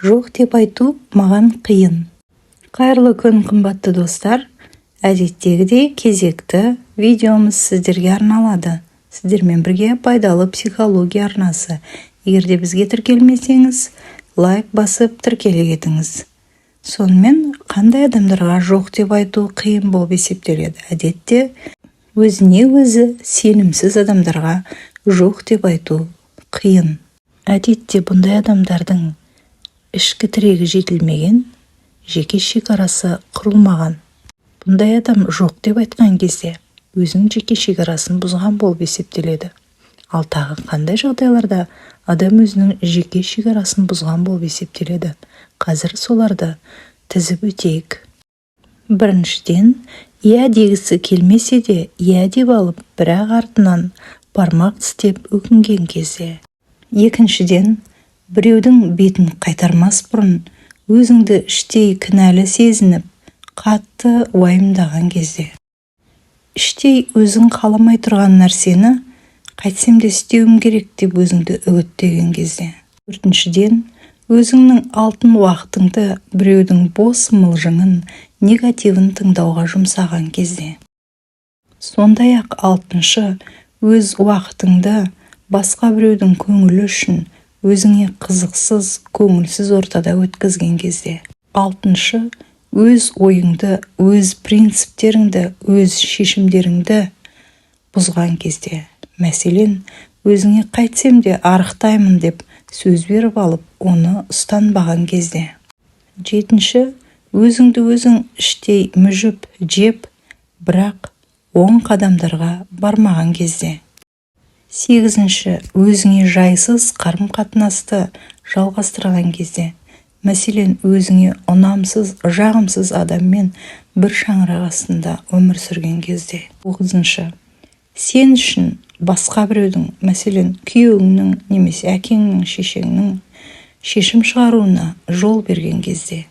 Жоқ деп айту маған қиын. Қайырлы күн, қымбатты достар. Әдеттегідей кезекті видеомыз сіздерге арналады. Сіздермен бірге пайдалы психология арнасы. Егерде бізге тіркелмесеңіз, лайк басып тіркеле кетіңіз. Сонымен қандай адамдарға жоқ деп айту қиын болып есептеледі? Әдетте өзіне өзі сенімсіз адамдарға жоқ деп айту қиын. Әдетте бұндай адамдардың ішкі тірегі жетілмеген, жеке шекарасы құрылмаған. Бұндай адам жоқ деп айтқан кезде өзінің жеке шекарасын бұзған болып есептеледі. Ал тағы қандай жағдайларда адам өзінің жеке шекарасын бұзған болып есептеледі? Қазір соларды тізіп өтейік. Біріншіден, иә дегісі келмесе де иә деп алып, бірақ артынан бармақ тістеп өкінген кезде. Екіншіден, біреудің бетін қайтармас бұрын өзіңді іштей кінәлі сезініп, қатты уайымдаған кезде. Іштей өзің қаламай тұрған нәрсені қайтсем де істеуім керек деп өзіңді үгіттеген кезде. Төртіншіден, өзіңнің алтын уақытыңды біреудің бос мылжыңын, негативін тыңдауға жұмсаған кезде. Сондай-ақ алтыншы, өз уақытыңды басқа біреудің көңілі үшін өзіңе қызықсыз, көңілсіз ортада өткізген кезде. Алтыншы, өз ойыңды, өз принциптеріңді, өз шешімдеріңді бұзған кезде. Мәселен, өзіңе қайтсем де арықтаймын деп сөз беріп алып, оны ұстанбаған кезде. Жетінші, өзіңді өзің іштей мүжіп, жеп, бірақ оң қадамдарға бармаған кезде. Сегізінші, өзіңе жайсыз қарым-қатынасты жалғастырған кезде. Мәселен, өзіңе ұнамсыз, жағымсыз адаммен бір шаңырақ астында өмір сүрген кезде. Тоғызыншы, сен үшін басқа біреудің, мәселен, күйеуіңнің немесе әкеңнің, шешеңнің шешім шығаруына жол берген кезде.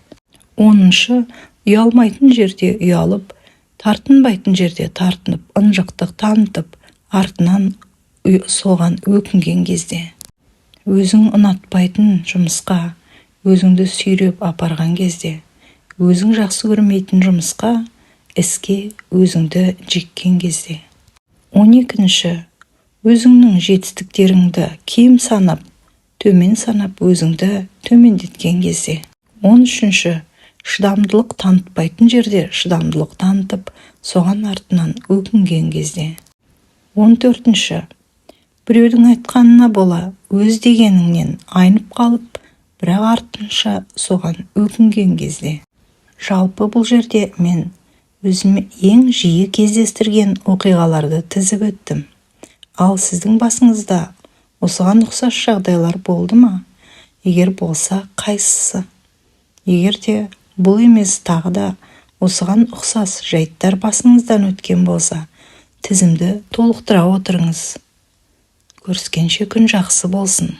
Оныншы, ұялмайтын жерде ұялып, тартынбайтын жерде тартынып, ынжықтық танытып, артынан соған өкінген кезде. Өзің ұнатпайтын жұмысқа өзіңді сүйреп апарған кезде. Өзің жақсы көрмейтін жұмысқа, іске өзіңді жеккен кезде. 12-ші, өзіңнің жетістіктеріңді кем санап, төмен санап өзіңді төмендеткен кезде. 13-ші, шыдамдылық танытпайтын жерде шыдамдылық танытып, соған артынан өкінген кезде. 14-ші, біреудің айтқанына бола өз дегеніңнен айнып қалып, бірақ артынша соған өкінген кезде. Жалпы бұл жерде мен өзіме ең жиі кездестірген оқиғаларды тізіп өттім. Ал сіздің басыңызда осыған ұқсас жағдайлар болды ма? Егер болса, қайсысы? Егер де бұл емес тағы да осыған ұқсас жайттар басыңыздан өткен болса, тізімді толықтыра отырыңыз. Көріскенше күн жақсы болсын.